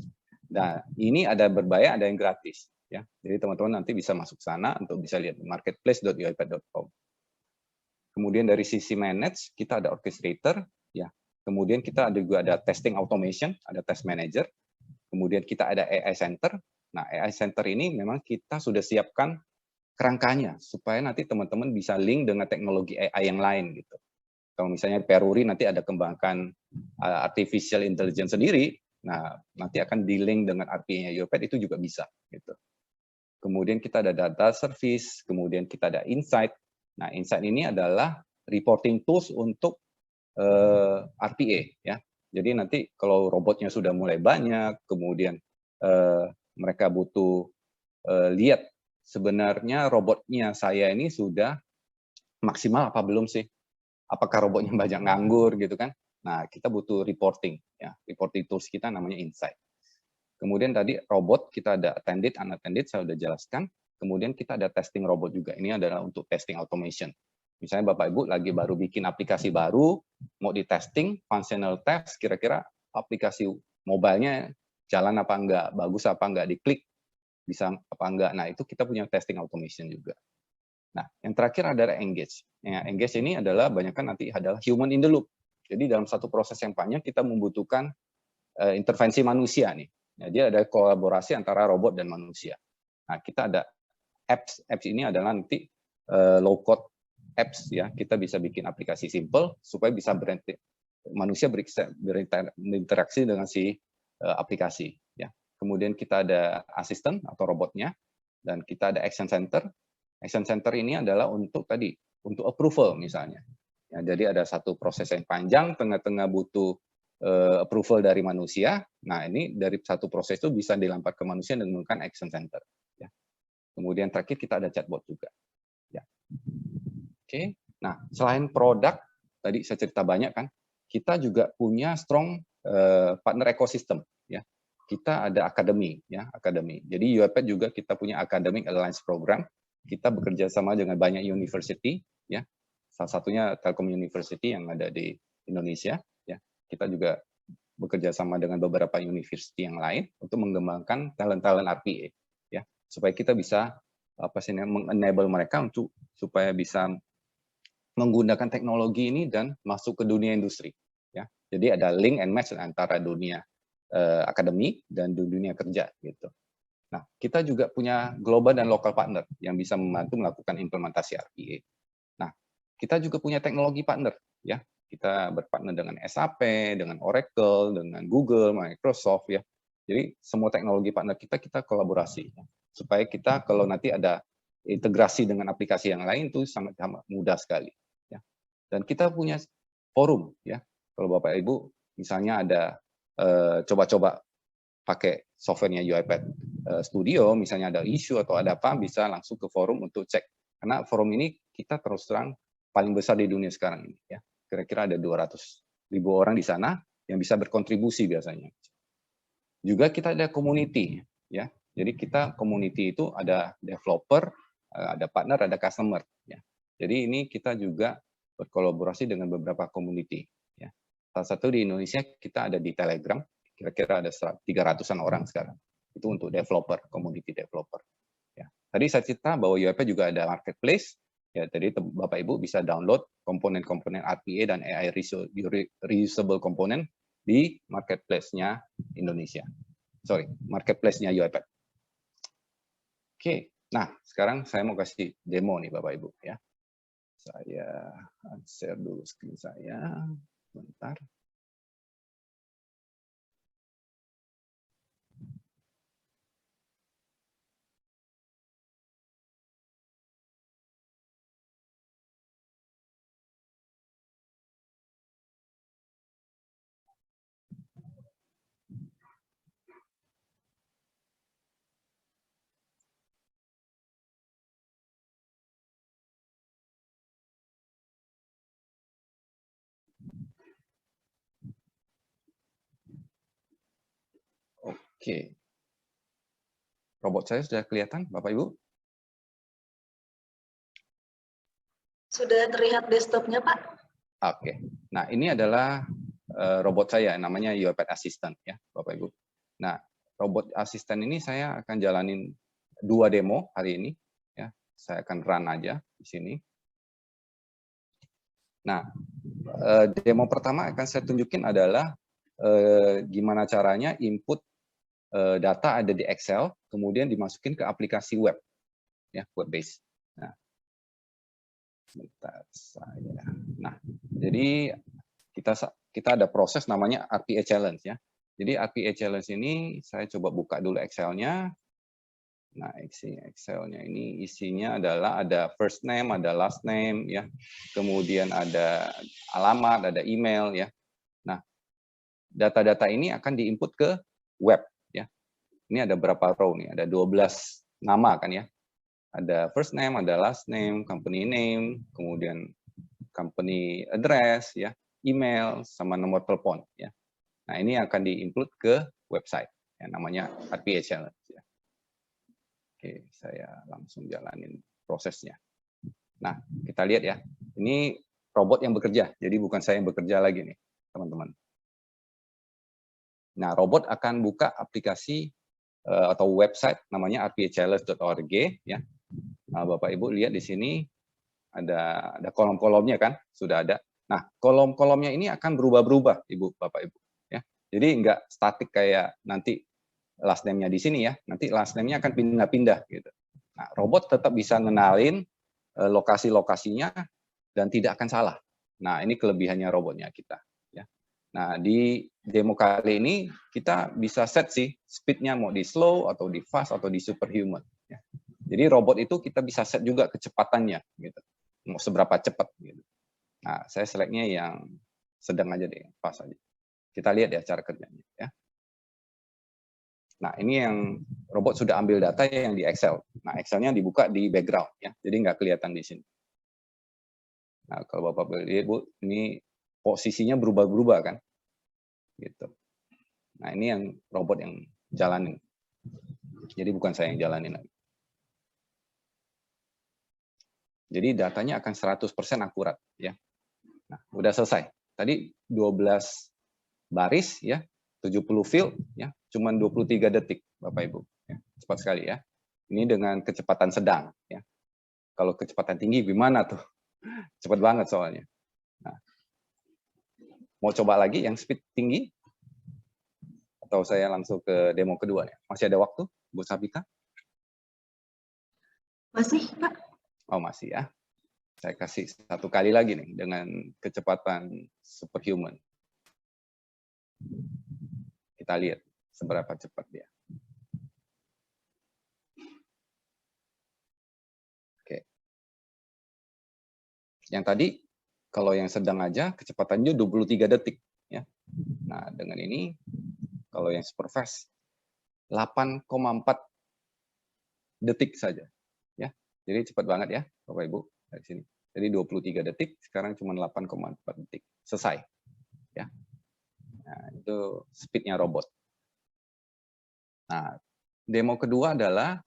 Nah, ini ada berbayar, ada yang gratis, ya. Jadi teman-teman nanti bisa masuk sana untuk bisa lihat marketplace.uipath.com. Kemudian dari sisi manage, kita ada orchestrator, ya. Kemudian kita juga ada testing automation, ada test manager. Kemudian kita ada AI center. Nah, AI center ini memang kita sudah siapkan kerangkanya supaya nanti teman-teman bisa link dengan teknologi AI yang lain gitu. Kalau misalnya Peruri nanti ada kembangkan artificial intelligence sendiri, nah nanti akan di-link dengan RPA-nya UiPath itu juga bisa gitu. Kemudian kita ada data service, kemudian kita ada insight. Nah, insight ini adalah reporting tools untuk RPA, ya. Jadi nanti kalau robotnya sudah mulai banyak, kemudian mereka butuh lihat sebenarnya robotnya saya ini sudah maksimal apa belum sih? Apakah robotnya banyak nganggur gitu kan? Nah, kita butuh reporting, ya. Reporting tools kita namanya Insight. Kemudian tadi robot kita ada attended, unattended, saya sudah jelaskan. Kemudian kita ada testing robot juga. Ini adalah untuk testing automation. Misalnya Bapak Ibu lagi baru bikin aplikasi baru, mau di testing, functional test, kira-kira aplikasi mobile-nya jalan apa enggak, bagus apa enggak, diklik bisa apa enggak. Nah, itu kita punya testing automation juga. Nah, yang terakhir adalah engage. Ya, engage ini adalah banyakkan nanti adalah human in the loop. Jadi dalam satu proses yang panjang kita membutuhkan intervensi manusia nih. Jadi ada kolaborasi antara robot dan manusia. Nah, kita ada apps. Apps ini adalah nanti low code apps, ya. Kita bisa bikin aplikasi simple supaya bisa manusia berinteraksi dengan si aplikasi, ya. Kemudian kita ada asisten atau robotnya, dan kita ada action center. Action center ini adalah untuk tadi, untuk approval misalnya. Ya, jadi ada satu proses yang panjang, tengah-tengah butuh approval dari manusia. Nah, ini dari satu proses itu bisa dilempar ke manusia dan menggunakan action center. Ya. Kemudian terakhir kita ada chatbot juga. Ya. Oke. Nah, selain produk, tadi saya cerita banyak kan, kita juga punya strong partner ecosystem. Ya. Kita ada akademi, ya, akademi. Jadi UiPath juga kita punya academic alliance program. Kita bekerja sama dengan banyak university, ya. Salah satunya Telkom University yang ada di Indonesia. Kita juga bekerja sama dengan beberapa university yang lain untuk mengembangkan talent-talent RPA, ya, supaya kita bisa meng-enable mereka untuk supaya bisa menggunakan teknologi ini dan masuk ke dunia industri, ya. Jadi ada link and match antara dunia akademi dan dunia kerja gitu. Nah, kita juga punya global dan local partner yang bisa membantu melakukan implementasi RPA. Nah, kita juga punya teknologi partner, ya. Kita berpartner dengan SAP, dengan Oracle, dengan Google, Microsoft, ya. Jadi semua teknologi partner kita kolaborasi, ya. Supaya kita kalau nanti ada integrasi dengan aplikasi yang lain itu sangat mudah sekali, ya. Dan kita punya forum, ya. Kalau Bapak Ibu misalnya ada coba-coba pakai softwarenya UiPath Studio, misalnya ada isu atau ada apa, bisa langsung ke forum untuk cek. Karena forum ini kita terus terang paling besar di dunia sekarang ini, ya. Kira-kira ada 200.000 orang di sana yang bisa berkontribusi biasanya. Juga kita ada community, ya. Jadi kita community itu ada developer, ada partner, ada customer, ya. Jadi ini kita juga berkolaborasi dengan beberapa community, ya. Salah satu di Indonesia kita ada di Telegram, kira-kira ada 300-an orang sekarang. Itu untuk developer, community developer. Ya. Tadi saya cerita bahwa UiPath juga ada marketplace. Ya, jadi Bapak Ibu bisa download komponen-komponen RPA dan AI reusable komponen di marketplace-nya Indonesia. Sorry, marketplace-nya UiPath. Oke, nah sekarang saya mau kasih demo nih Bapak Ibu, ya. Saya share dulu screen saya, bentar. Oke. Robot saya sudah kelihatan, Bapak Ibu? Sudah terlihat desktopnya, Pak. Oke. Nah, ini adalah robot saya, namanya UiPath Assistant, ya, Bapak Ibu. Nah, robot asisten ini saya akan jalanin 2 demo hari ini, ya. Saya akan run aja di sini. Nah, demo pertama akan saya tunjukin adalah gimana caranya input data ada di Excel, kemudian dimasukin ke aplikasi web, ya, web based. Nah, bentar saya. Nah, jadi kita ada proses namanya RPA Challenge, ya. Jadi RPA Challenge ini saya coba buka dulu Excel-nya. Nah, Excel-nya ini isinya adalah ada first name, ada last name, ya. Kemudian ada alamat, ada email, ya. Nah, data-data ini akan diinput ke web, ya. Ini ada berapa row nih? Ada 12 nama kan, ya. Ada first name, ada last name, company name, kemudian company address, ya, email, sama nomor telepon, ya. Nah, ini akan diinput ke website, ya, namanya RPA Challenge, ya. Oke, saya langsung jalanin prosesnya. Nah, kita lihat ya, ini robot yang bekerja, jadi bukan saya yang bekerja lagi nih, teman-teman. Nah, robot akan buka aplikasi atau website namanya rpachallenge.org, ya. Nah, Bapak Ibu lihat di sini ada kolom-kolomnya kan, sudah ada. Nah, kolom-kolomnya ini akan berubah-berubah, Ibu, Bapak Ibu, ya. Jadi nggak statik kayak nanti last name-nya di sini ya, nanti last name-nya akan pindah-pindah gitu. Nah, robot tetap bisa ngenalin lokasi-lokasinya dan tidak akan salah. Nah, ini kelebihannya robotnya kita, ya. Nah, di demo kali ini kita bisa set sih speed-nya mau di slow atau di fast atau di superhuman, ya. Jadi robot itu kita bisa set juga kecepatannya gitu. Mau seberapa cepat gitu. Nah, saya select-nya yang sedang aja deh, pas aja. Kita lihat ya cara kerjanya, ya. Nah, ini yang robot sudah ambil data yang di Excel. Nah, Excel-nya dibuka di background, ya. Jadi nggak kelihatan di sini. Nah, kalau Bapak lihat, Bu, ini posisinya berubah-berubah kan? Gitu. Nah, ini yang robot yang jalanin. Jadi bukan saya yang jalanin lagi. Jadi datanya akan 100% akurat, ya. Nah, udah selesai. Tadi 12 baris, ya. 70 field, ya. Cuman 23 detik, Bapak Ibu. Ya, cepat sekali ya. Ini dengan kecepatan sedang, ya. Kalau kecepatan tinggi gimana tuh? Cepat banget soalnya. Nah, mau coba lagi yang speed tinggi? Atau saya langsung ke demo kedua ya? Masih ada waktu, Bu Sabita? Masih, Pak. Oh, masih ya. Saya kasih 1 kali lagi nih dengan kecepatan superhuman. Kita lihat seberapa cepat dia. Oke. Yang tadi, kalau yang sedang aja, kecepatannya 23 detik. Ya. Nah, dengan ini, kalau yang super fast, 8,4 detik saja. Ya. Jadi cepat banget ya, Bapak Ibu, dari sini. Jadi 23 detik, sekarang cuma 8,4 detik. Selesai. Ya. Nah, itu speed-nya robot. Nah, demo kedua adalah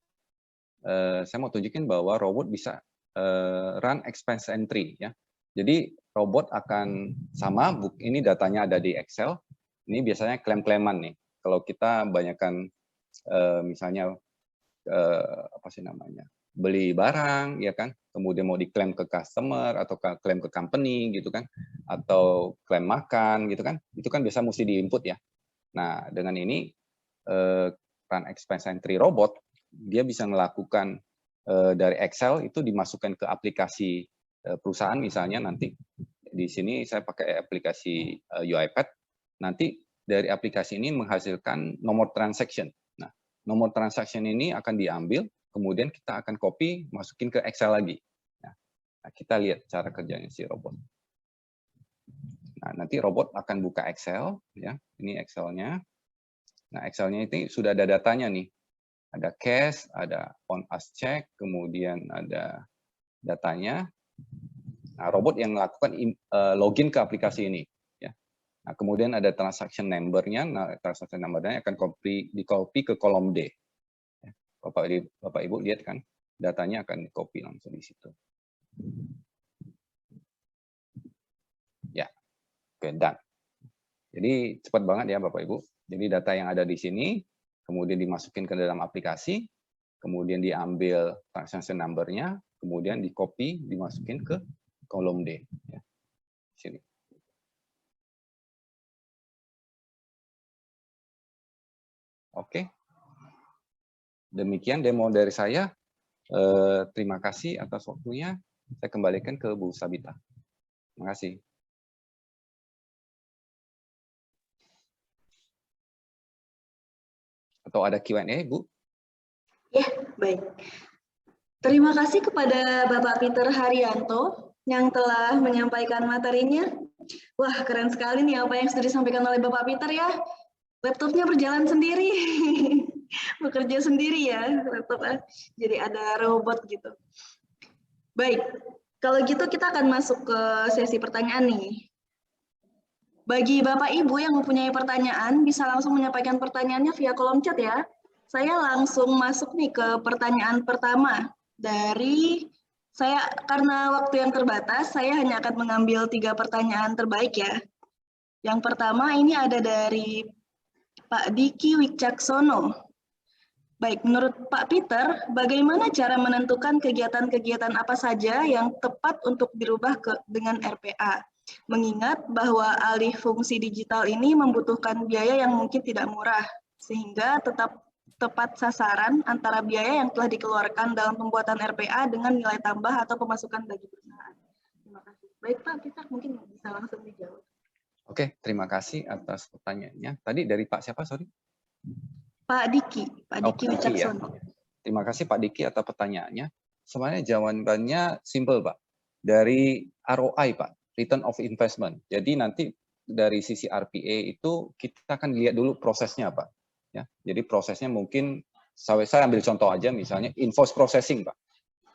saya mau tunjukin bahwa robot bisa run expense entry, ya. Jadi robot akan sama, ini datanya ada di Excel. Ini biasanya klaim-klaiman nih. Kalau kita banyakkan misalnya apa sih namanya, beli barang, ya kan, kemudian mau diklaim ke customer atau klaim ke company gitu kan, atau klaim makan gitu kan, itu kan biasa mesti diinput ya. Nah, dengan ini run expense entry robot, dia bisa melakukan dari Excel itu dimasukkan ke aplikasi perusahaan, misalnya nanti di sini saya pakai aplikasi UiPath, nanti dari aplikasi ini menghasilkan nomor transaction. Nah, nomor transaction ini akan diambil, kemudian kita akan copy, masukin ke Excel lagi. Nah, kita lihat cara kerjanya si robot. Nah, nanti robot akan buka Excel, ya. Ini Excel-nya. Nah, Excel-nya ini sudah ada datanya nih. Ada cash, ada on us check, kemudian ada datanya. Nah, robot yang melakukan login ke aplikasi ini, ya. Nah, kemudian ada transaction number-nya. Nah, transaction number-nya akan di-copy ke kolom D. Bapak Ibu lihat kan, datanya akan di-copy langsung di situ. Ya, oke, done. Jadi cepat banget ya Bapak Ibu. Jadi data yang ada di sini, kemudian dimasukin ke dalam aplikasi, kemudian diambil transaction number-nya, kemudian di-copy, dimasukin ke kolom D. Ya. Sini. Oke. Demikian demo dari saya. Terima kasih atas waktunya. Saya kembalikan ke Bu Sabita. Terima kasih. Atau ada Q&A, Bu? Ya, baik. Terima kasih kepada Bapak Peter Haryanto yang telah menyampaikan materinya. Wah, keren sekali nih apa yang sudah disampaikan oleh Bapak Peter ya. Laptopnya berjalan sendiri. Bekerja sendiri ya laptopnya. Jadi ada robot gitu. Baik, kalau gitu kita akan masuk ke sesi pertanyaan nih. Bagi Bapak Ibu yang mempunyai pertanyaan, bisa langsung menyampaikan pertanyaannya via kolom chat ya. Saya langsung masuk nih ke pertanyaan pertama. Karena waktu yang terbatas, saya hanya akan mengambil 3 pertanyaan terbaik ya. Yang pertama ini ada dari Pak Diki Wicaksono. Baik, menurut Pak Peter, bagaimana cara menentukan kegiatan-kegiatan apa saja yang tepat untuk dirubah dengan RPA? Mengingat bahwa alih fungsi digital ini membutuhkan biaya yang mungkin tidak murah, sehingga tetap tepat sasaran antara biaya yang telah dikeluarkan dalam pembuatan RPA dengan nilai tambah atau pemasukan bagi perusahaan. Terima kasih. Baik Pak Peter, mungkin bisa langsung dijawab. Oke, terima kasih atas pertanyaannya. Tadi dari Pak siapa, sorry? Pak Diki Wicaksono. Ya. Terima kasih Pak Diki atas pertanyaannya. Sebenarnya jawabannya simple Pak. Dari ROI Pak, Return of Investment. Jadi nanti dari sisi RPA itu kita akan lihat dulu prosesnya Pak. Ya, jadi prosesnya mungkin saya ambil contoh aja misalnya invoice processing Pak.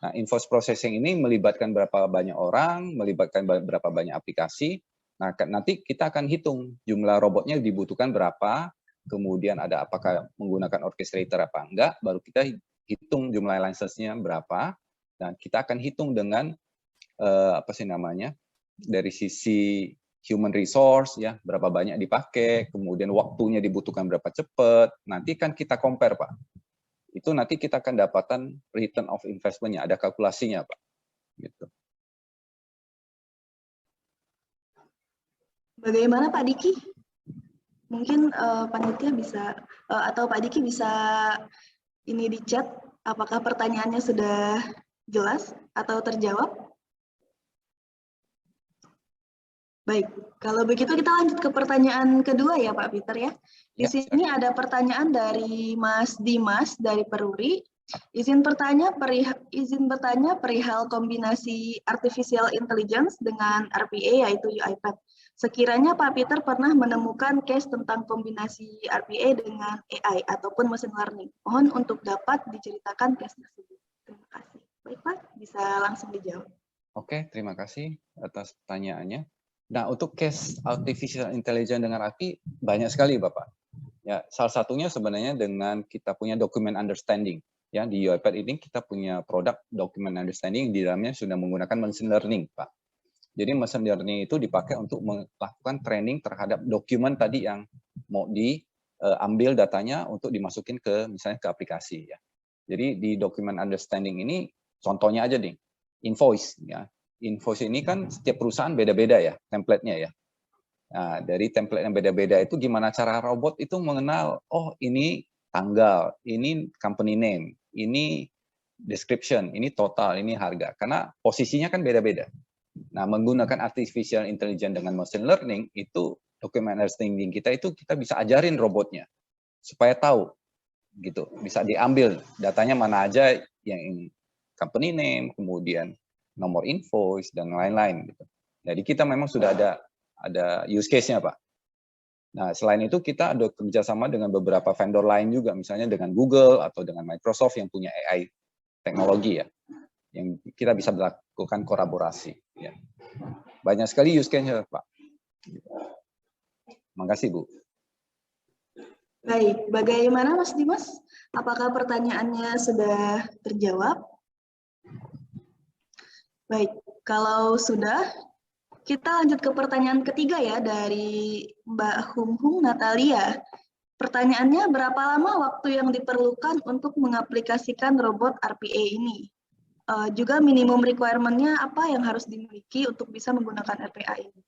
Nah, invoice processing ini melibatkan berapa banyak orang, melibatkan berapa banyak aplikasi. Nah, nanti kita akan hitung jumlah robotnya dibutuhkan berapa, kemudian ada apakah menggunakan orchestrator apa enggak, baru kita hitung jumlah license-nya berapa, dan kita akan hitung dengan dari sisi human resource ya, berapa banyak dipakai, kemudian waktunya dibutuhkan berapa cepat. Nanti kan kita compare Pak. Itu nanti kita akan dapatkan return of investment-nya, ada kalkulasinya Pak. Gitu. Bagaimana Pak Diki? Mungkin panitia bisa atau Pak Diki bisa ini di chat apakah pertanyaannya sudah jelas atau terjawab? Baik, kalau begitu kita lanjut ke pertanyaan kedua ya Pak Peter ya. Di sini ada pertanyaan dari Mas Dimas dari Peruri. Izin bertanya perihal kombinasi artificial intelligence dengan RPA yaitu UiPath. Sekiranya Pak Peter pernah menemukan case tentang kombinasi RPA dengan AI ataupun machine learning. Mohon untuk dapat diceritakan case tersebut. Terima kasih. Baik Pak, bisa langsung dijawab. Oke, terima kasih atas pertanyaannya. Nah, untuk case artificial intelligence dengan API banyak sekali, Bapak. Ya, salah satunya sebenarnya dengan kita punya document understanding. Ya, di UiPath ini kita punya produk document understanding di dalamnya sudah menggunakan machine learning, Pak. Jadi machine learning itu dipakai untuk melakukan training terhadap dokumen tadi yang mau diambil datanya untuk dimasukin ke misalnya ke aplikasi ya. Jadi di document understanding ini contohnya aja nih, invoice ya. Invoice ini kan setiap perusahaan beda-beda ya template-nya ya. Nah, dari template yang beda-beda itu gimana cara robot itu mengenal, oh ini tanggal, ini company name, ini description, ini total, ini harga. Karena posisinya kan beda-beda. Nah, menggunakan artificial intelligence dengan machine learning itu document understanding kita itu kita bisa ajarin robotnya supaya tahu gitu, bisa diambil datanya mana aja yang company name, kemudian nomor invoice dan lain-lain gitu. Jadi kita memang sudah ada use case-nya Pak. Nah, selain itu kita ada kerjasama dengan beberapa vendor lain juga, misalnya dengan Google atau dengan Microsoft yang punya AI teknologi ya, yang kita bisa melakukan kolaborasi. Ya. Banyak sekali use case-nya Pak. Makasih, Bu. Baik, bagaimana Mas Dimas? Apakah pertanyaannya sudah terjawab? Baik, kalau sudah, kita lanjut ke pertanyaan ketiga ya dari Mbak Hung Natalia. Pertanyaannya, berapa lama waktu yang diperlukan untuk mengaplikasikan robot RPA ini? Juga minimum requirement-nya apa yang harus dimiliki untuk bisa menggunakan RPA ini?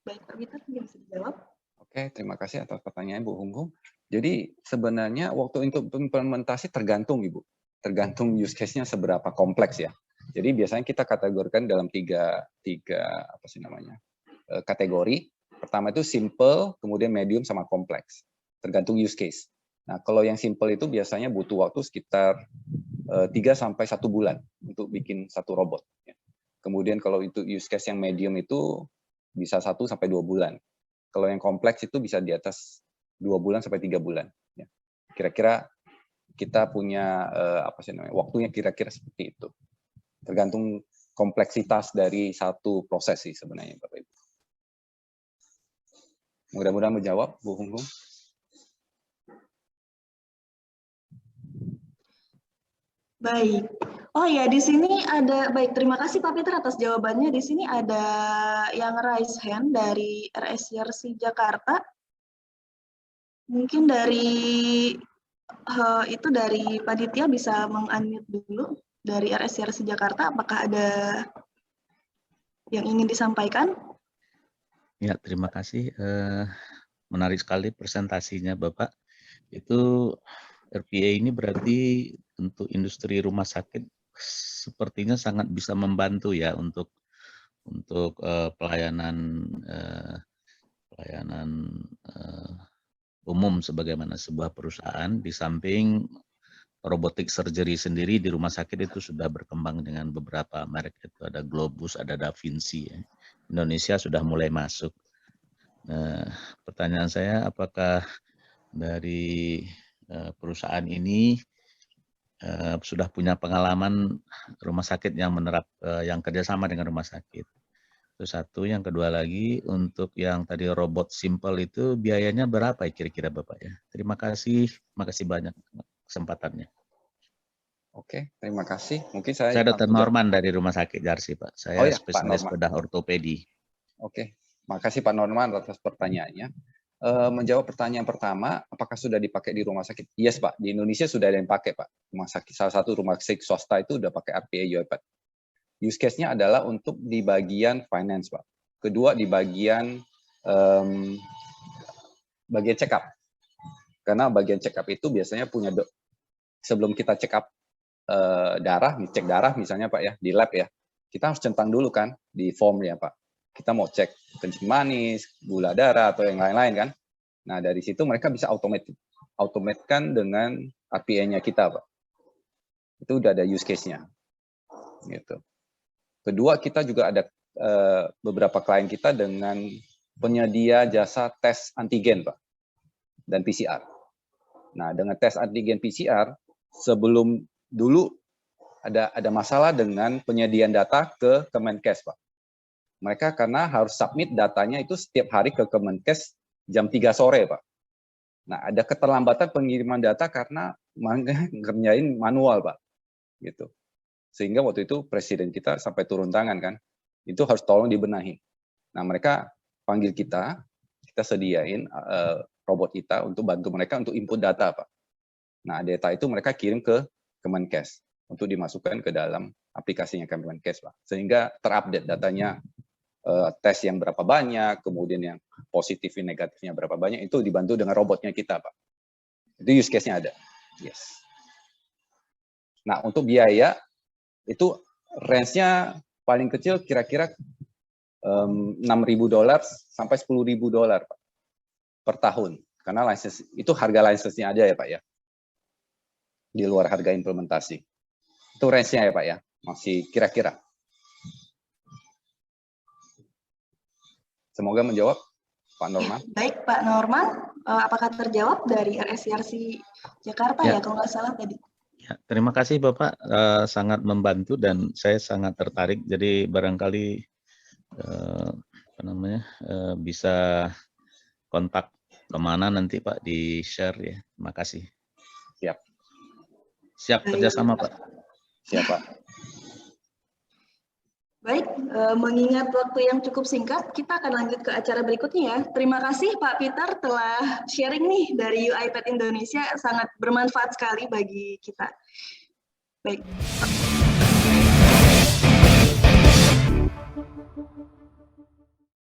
Baik, Pak Peter, bisa dijawab? Oke, terima kasih atas pertanyaan Bu Hung. Jadi sebenarnya waktu untuk implementasi tergantung Ibu. Tergantung use case-nya seberapa kompleks ya. Jadi biasanya kita kategorikan dalam tiga kategori. Pertama itu simple, kemudian medium sama kompleks. Tergantung use case. Nah, kalau yang simple itu biasanya butuh waktu sekitar 3 sampai 1 bulan untuk bikin satu robot. Kemudian kalau itu use case yang medium itu bisa 1 sampai 2 bulan. Kalau yang kompleks itu bisa di atas 2 bulan sampai 3 bulan. Kira-kira kita punya waktunya kira-kira seperti itu. Tergantung kompleksitas dari satu proses sih sebenarnya, Bapak Ibu. Mudah-mudahan menjawab, Bu Hung. Baik. Oh ya, di sini ada, baik, terima kasih Pak Peter atas jawabannya. Di sini ada yang raise hand dari RSYRC Jakarta. Mungkin dari itu dari panitia bisa meng-unmute dulu dari RSYRC Jakarta. Apakah ada yang ingin disampaikan? Ya, terima kasih. Menarik sekali presentasinya Bapak. Itu RPA ini berarti untuk industri rumah sakit sepertinya sangat bisa membantu ya untuk pelayanan umum sebagaimana sebuah perusahaan. Di samping robotic surgery sendiri di rumah sakit itu sudah berkembang dengan beberapa merek, itu ada Globus, ada Da Vinci ya. Indonesia sudah mulai masuk. Nah, pertanyaan saya, apakah dari perusahaan ini sudah punya pengalaman rumah sakit yang yang kerjasama dengan rumah sakit? Itu satu. Yang kedua lagi, untuk yang tadi robot simple itu biayanya berapa kira-kira Bapak ya? Terima kasih banyak kesempatannya. Oke, terima kasih. Mungkin saya Dr. Norman dari Rumah Sakit Jarsi, Pak. Saya spesialis bedah ortopedi. Oke, makasih Pak Norman atas pertanyaannya. Menjawab pertanyaan pertama, apakah sudah dipakai di rumah sakit? Yes, Pak. Di Indonesia sudah ada yang pakai, Pak. Rumah sakit, salah satu rumah sakit swasta itu udah pakai RPA UiPath. Use case-nya adalah untuk di bagian finance, Pak. Kedua, di bagian check up. Karena bagian check up itu biasanya punya sebelum kita check up cek darah misalnya Pak ya, di lab ya. Kita harus centang dulu kan di form ya, Pak. Kita mau cek kencing manis, gula darah atau yang lain-lain kan. Nah, dari situ mereka bisa automatekan dengan RPA-nya kita, Pak. Itu udah ada use case-nya. Gitu. Kedua, kita juga ada beberapa klien kita dengan penyedia jasa tes antigen, Pak, dan PCR. Nah, dengan tes antigen PCR, sebelum dulu ada masalah dengan penyediaan data ke Kemenkes, Pak. Mereka karena harus submit datanya itu setiap hari ke Kemenkes jam 3 sore, Pak. Nah, ada keterlambatan pengiriman data karena ngerjain manual, Pak. Gitu. Sehingga waktu itu presiden kita sampai turun tangan kan, itu harus tolong dibenahi. Nah, mereka panggil kita sediain robot kita untuk bantu mereka untuk input data, Pak. Nah, data itu mereka kirim ke Kemenkes untuk dimasukkan ke dalam aplikasinya Kemenkes, Pak. Sehingga terupdate datanya, tes yang berapa banyak, kemudian yang positif dan negatifnya berapa banyak, itu dibantu dengan robotnya kita, Pak. Itu use case-nya ada. Yes. Nah, untuk biaya, itu range-nya paling kecil kira-kira $6.000 sampai $10.000 Pak, per tahun. Karena license itu harga license-nya aja ya Pak ya. Di luar harga implementasi. Itu range-nya ya Pak ya. Masih kira-kira. Semoga menjawab Pak Norman. Ya, baik Pak Norman, apakah terjawab dari RSYRC Jakarta ya kalau nggak salah tadi? Ya, terima kasih Bapak, sangat membantu dan saya sangat tertarik. Jadi barangkali bisa kontak kemana nanti Pak di-share ya. Terima kasih. Siap. Siap kerjasama Pak. Siap Pak. Baik, mengingat waktu yang cukup singkat, kita akan lanjut ke acara berikutnya ya. Terima kasih Pak Peter telah sharing nih dari UiPath Indonesia, sangat bermanfaat sekali bagi kita. Baik.